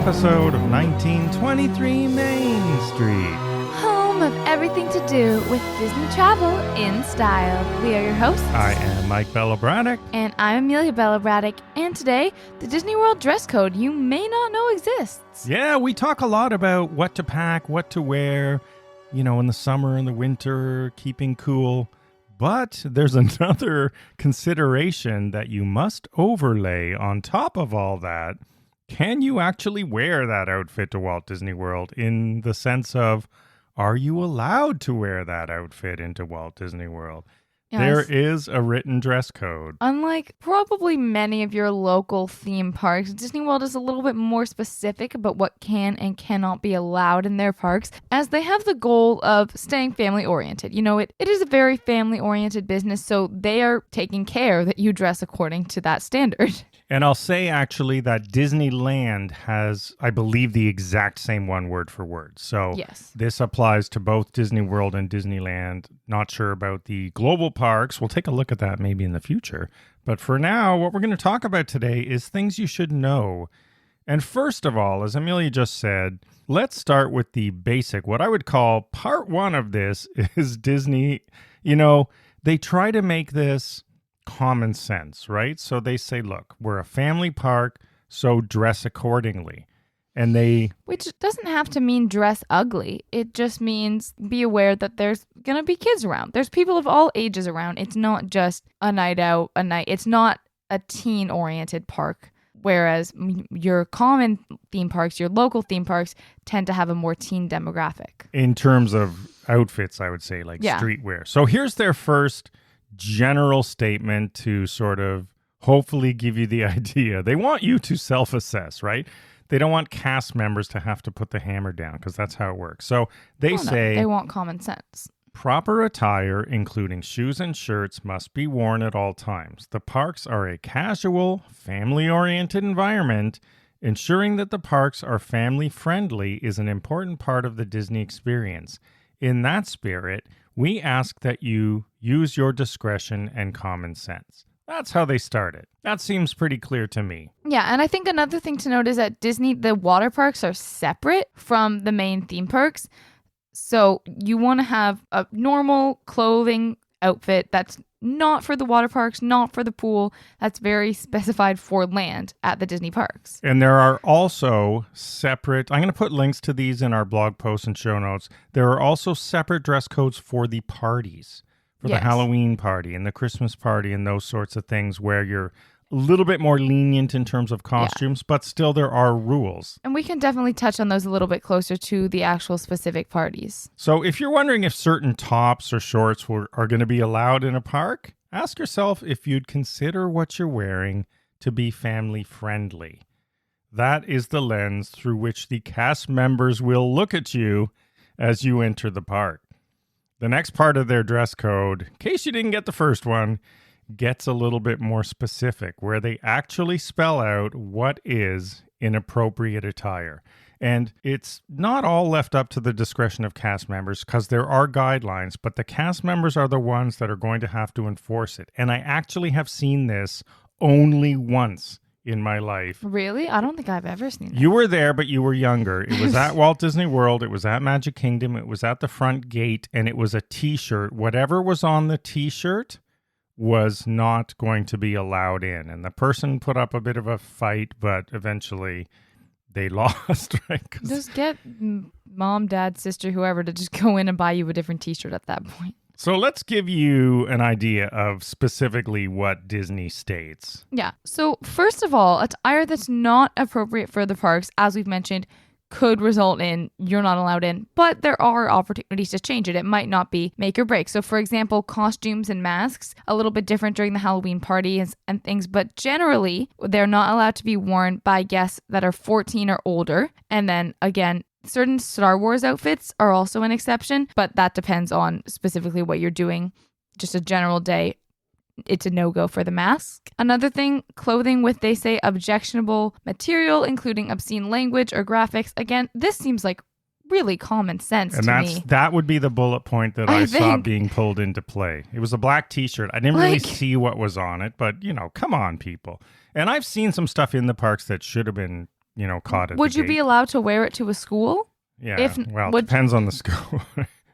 episode of 1923 Main Street. Home of everything to do with Disney travel in style. We are your hosts. I am Mike Braddock. And I'm Amelia Braddock. And today, the Disney World dress code you may not know exists. Yeah, we talk a lot about what to pack, what to wear, in the summer and the winter, keeping cool. But there's another consideration that you must overlay on top of all that. Can you actually wear that outfit to Walt Disney World in the sense of, are you allowed to wear that outfit into Walt Disney World? Yes. There is a written dress code. Unlike probably many of your local theme parks, Disney World is a little bit more specific about what can and cannot be allowed in their parks, as they have the goal of staying family-oriented. It is a very family-oriented business, so they are taking care that you dress according to that standard. And I'll say, actually, that Disneyland has, I believe, the exact same one word for word. So yes. This applies to both Disney World and Disneyland. Not sure about the global parks. We'll take a look at that maybe in the future. But for now, what we're going to talk about today is things you should know. And first of all, as Amelia just said, let's start with the basic. What I would call part one of this is Disney. They try to make this common sense, right? So they say, look, we're a family park, so dress accordingly. Which doesn't have to mean dress ugly. It just means be aware that there's going to be kids around. There's people of all ages around. It's not just a night out, it's not a teen-oriented park. Whereas your common theme parks, your local theme parks, tend to have a more teen demographic. In terms of outfits, I would say, streetwear. So here's their first general statement to sort of hopefully give you the idea. They want you to self-assess, right? They don't want cast members to have to put the hammer down, because that's how it works. So they say they want common sense. Proper attire, including shoes and shirts, must be worn at all times. The parks are a casual, family-oriented environment. Ensuring that the parks are family-friendly is an important part of the Disney experience. In that spirit, we ask that you use your discretion and common sense. That's how they started. That seems pretty clear to me. Yeah, and I think another thing to note is that Disney, the water parks are separate from the main theme parks. So you want to have a normal clothing outfit that's not for the water parks, not for the pool. That's very specified for land at the Disney parks. And there are also separate, I'm going to put links to these in our blog posts and show notes. There are also separate dress codes for the parties, for the Halloween party and the Christmas party and those sorts of things, where you're a little bit more lenient in terms of costumes, but still there are rules. And we can definitely touch on those a little bit closer to the actual specific parties. So if you're wondering if certain tops or shorts are going to be allowed in a park, ask yourself if you'd consider what you're wearing to be family friendly. That is the lens through which the cast members will look at you as you enter the park. The next part of their dress code, in case you didn't get the first one, gets a little bit more specific, where they actually spell out what is inappropriate attire. And it's not all left up to the discretion of cast members, because there are guidelines, but the cast members are the ones that are going to have to enforce it. And I actually have seen this only once in my life. Really? I don't think I've ever seen it. You were there, but you were younger. It was at Walt Disney World. It was at Magic Kingdom. It was at the front gate, and it was a t-shirt. Whatever was on the t-shirt was not going to be allowed in. And the person put up a bit of a fight, but eventually they lost, right? Just get mom, dad, sister, whoever to just go in and buy you a different t-shirt at that point. So let's give you an idea of specifically what Disney states. Yeah. So first of all, attire that's not appropriate for the parks, as we've mentioned, could result in you're not allowed in, but there are opportunities to change it. It might not be make or break. So for example, costumes and masks, a little bit different during the Halloween parties and things, but generally they're not allowed to be worn by guests that are 14 or older. And then again, certain Star Wars outfits are also an exception, but that depends on specifically what you're doing. Just a general day, it's a no-go for the mask. Another thing, clothing with, they say, objectionable material, including obscene language or graphics. Again, this seems like really common sense to me. That would be the bullet point that I saw being pulled into play. It was a black t-shirt. I didn't really see what was on it, but, come on, people. And I've seen some stuff in the parks that should have been caught at Would the you gate. be allowed to wear it to a school? Yeah, If- well, would- it depends on the school.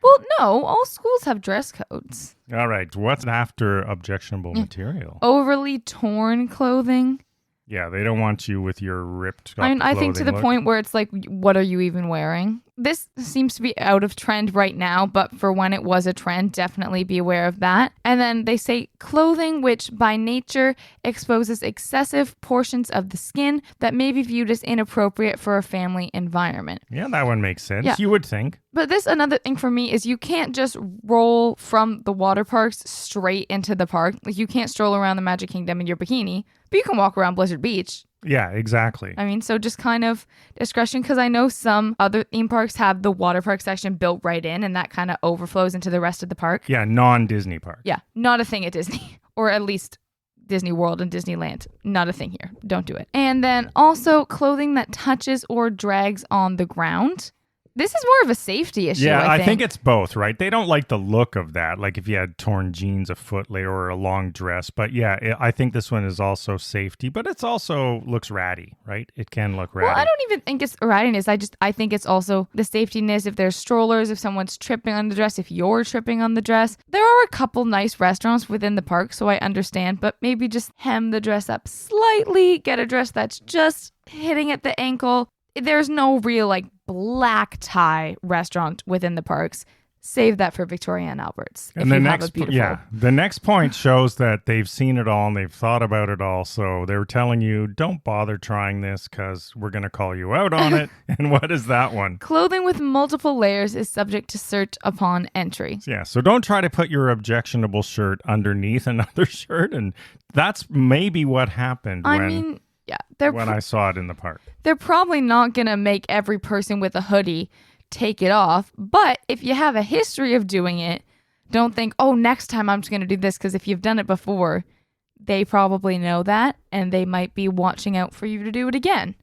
Well, no, all schools have dress codes. All right, what's after objectionable material? Overly torn clothing. Yeah, they don't want you with your ripped I mean, I think to the look. point where it's like, what are you even wearing? This seems to be out of trend right now, but for when it was a trend, definitely be aware of that. And then they say clothing which by nature exposes excessive portions of the skin that may be viewed as inappropriate for a family environment. Yeah, that one makes sense. Yeah. You would think. But this, another thing for me, is you can't just roll from the water parks straight into the park. Like, you can't stroll around the Magic Kingdom in your bikini, but you can walk around Blizzard Beach. Yeah, exactly. I mean, so just kind of discretion, because I know some other theme parks have the water park section built right in, and that kind of overflows into the rest of the park. Yeah, non-Disney park. Yeah, not a thing at Disney, or at least Disney World and Disneyland. Not a thing here. Don't do it. And then also clothing that touches or drags on the ground. This is more of a safety issue, Yeah, I think. it's both, right? They don't like the look of that, like if you had torn jeans a foot later or a long dress. But yeah, I think this one is also safety, but it's also looks ratty, right? It can look ratty. Well, I don't even think it's rattiness. I think it's also the safetyness. If there's strollers, if someone's tripping on the dress, if you're tripping on the dress. There are a couple nice restaurants within the park, so I understand, but maybe just hem the dress up slightly, get a dress that's just hitting at the ankle. There's no real like black tie restaurant within the parks. Save that for Victoria and Albert's. And the next point shows that they've seen it all and they've thought about it all. So they're telling you, don't bother trying this because we're going to call you out on it. And what is that one? Clothing with multiple layers is subject to search upon entry. Yeah, so don't try to put your objectionable shirt underneath another shirt. And that's maybe what happened when I saw it in the park. They're probably not going to make every person with a hoodie take it off. But if you have a history of doing it, don't think, oh, next time I'm just going to do this. Because if you've done it before, they probably know that and they might be watching out for you to do it again.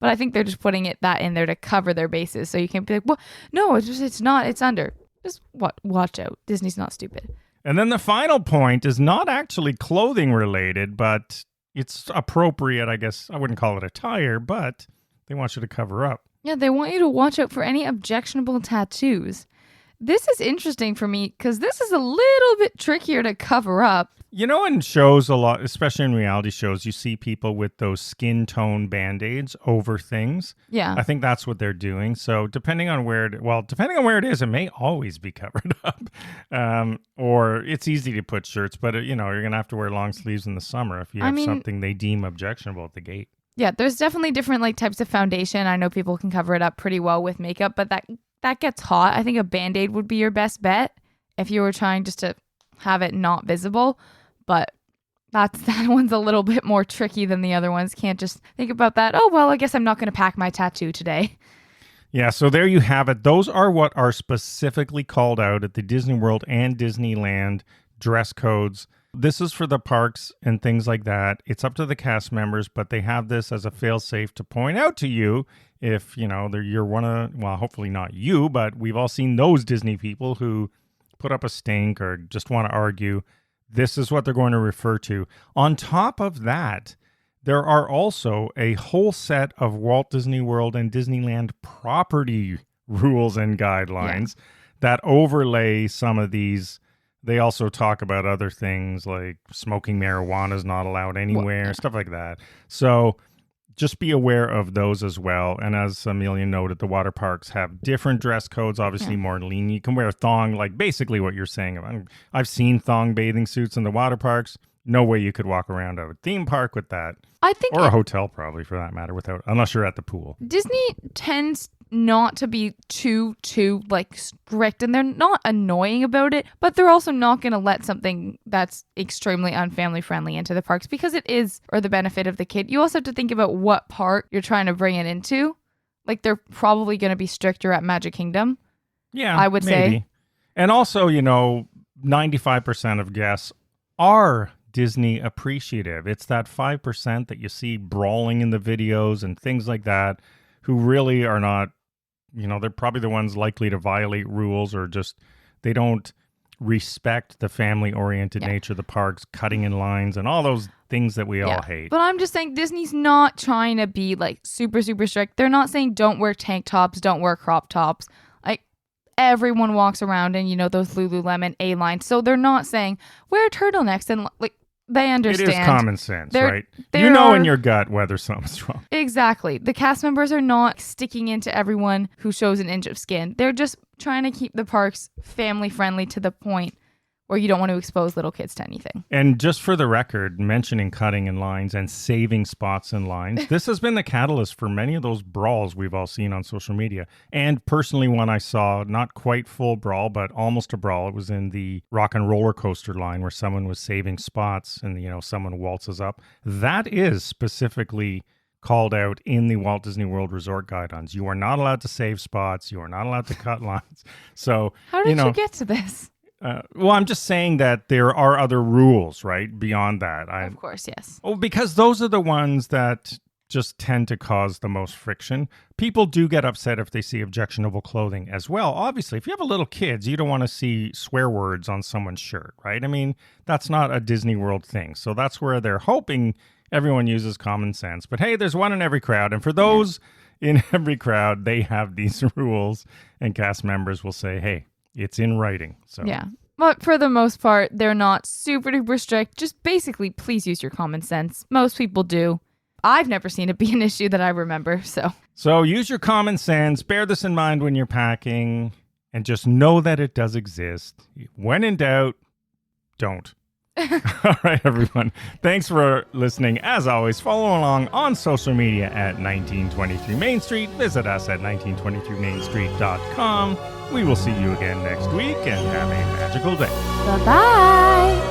But I think they're just putting that in there to cover their bases. So you can't be like, well, no, it's not. It's under. Just watch out. Disney's not stupid. And then the final point is not actually clothing related, but it's appropriate, I guess. I wouldn't call it attire, but they want you to cover up. Yeah, they want you to watch out for any objectionable tattoos. This is interesting for me because this is a little bit trickier to cover up. You know, in shows a lot, especially in reality shows, you see people with those skin tone band-aids over things. Yeah. I think that's what they're doing. So depending on where it is, it may always be covered up. Or it's easy to put shirts, but you're going to have to wear long sleeves in the summer if you have something they deem objectionable at the gate. Yeah, there's definitely different types of foundation. I know people can cover it up pretty well with makeup, but that gets hot. I think a Band-Aid would be your best bet if you were trying just to have it not visible. But that one's a little bit more tricky than the other ones. Can't just think about that. Oh, well, I guess I'm not going to pack my tattoo today. Yeah, so there you have it. Those are what are specifically called out at the Disney World and Disneyland dress codes. This is for the parks and things like that. It's up to the cast members, but they have this as a fail-safe to point out to you if, you're one of, well, hopefully not you, but we've all seen those Disney people who put up a stink or just want to argue. This is what they're going to refer to. On top of that, there are also a whole set of Walt Disney World and Disneyland property rules and guidelines that overlay some of these. They also talk about other things like smoking marijuana is not allowed anywhere, stuff like that. So just be aware of those as well. And as Amelia noted, the water parks have different dress codes, obviously more lenient. You can wear a thong, like basically what you're saying. I've seen thong bathing suits in the water parks. No way you could walk around a theme park with that. I think, or a hotel probably for that matter, unless you're at the pool. Disney tends not to be too strict, and they're not annoying about it, but they're also not going to let something that's extremely unfamily friendly into the parks because it is or the benefit of the kid. You also have to think about what park you're trying to bring it into. Like, they're probably going to be stricter at Magic Kingdom. Yeah, I would say. And also, 95% of guests are Disney appreciative. It's that 5% that you see brawling in the videos and things like that who really are not, they're probably the ones likely to violate rules or just they don't respect the family-oriented nature of the parks, cutting in lines and all those things that we all hate. But I'm just saying Disney's not trying to be like super, super strict. They're not saying don't wear tank tops, don't wear crop tops. Like everyone walks around in, those Lululemon A-lines. So they're not saying wear turtlenecks and like they understand. It is common sense, right? In your gut whether something's wrong. Exactly. The cast members are not sticking into everyone who shows an inch of skin. They're just trying to keep the parks family friendly to the point where you don't want to expose little kids to anything. And just for the record, mentioning cutting in lines and saving spots in lines, this has been the catalyst for many of those brawls we've all seen on social media. And personally, one I saw, not quite full brawl, but almost a brawl. It was in the Rock and Roller Coaster line where someone was saving spots and, someone waltzes up. That is specifically called out in the Walt Disney World Resort guidelines. You are not allowed to save spots. You are not allowed to cut lines. So, how did you get to this? Well, I'm just saying that there are other rules, right? Beyond that. Of course, yes. Oh, because those are the ones that just tend to cause the most friction. People do get upset if they see objectionable clothing as well. Obviously, if you have a little kids, you don't want to see swear words on someone's shirt, right? I mean, that's not a Disney World thing. So that's where they're hoping everyone uses common sense. But hey, there's one in every crowd. And for those in every crowd, they have these rules. And cast members will say, hey, it's in writing. So yeah. But for the most part, they're not super duper strict. Just basically, please use your common sense. Most people do. I've never seen it be an issue that I remember. So use your common sense. Bear this in mind when you're packing. And just know that it does exist. When in doubt, don't. All right, everyone. Thanks for listening. As always, follow along on social media at 1923 Main Street. Visit us at 1923mainstreet.com. We will see you again next week and have a magical day. Bye-bye.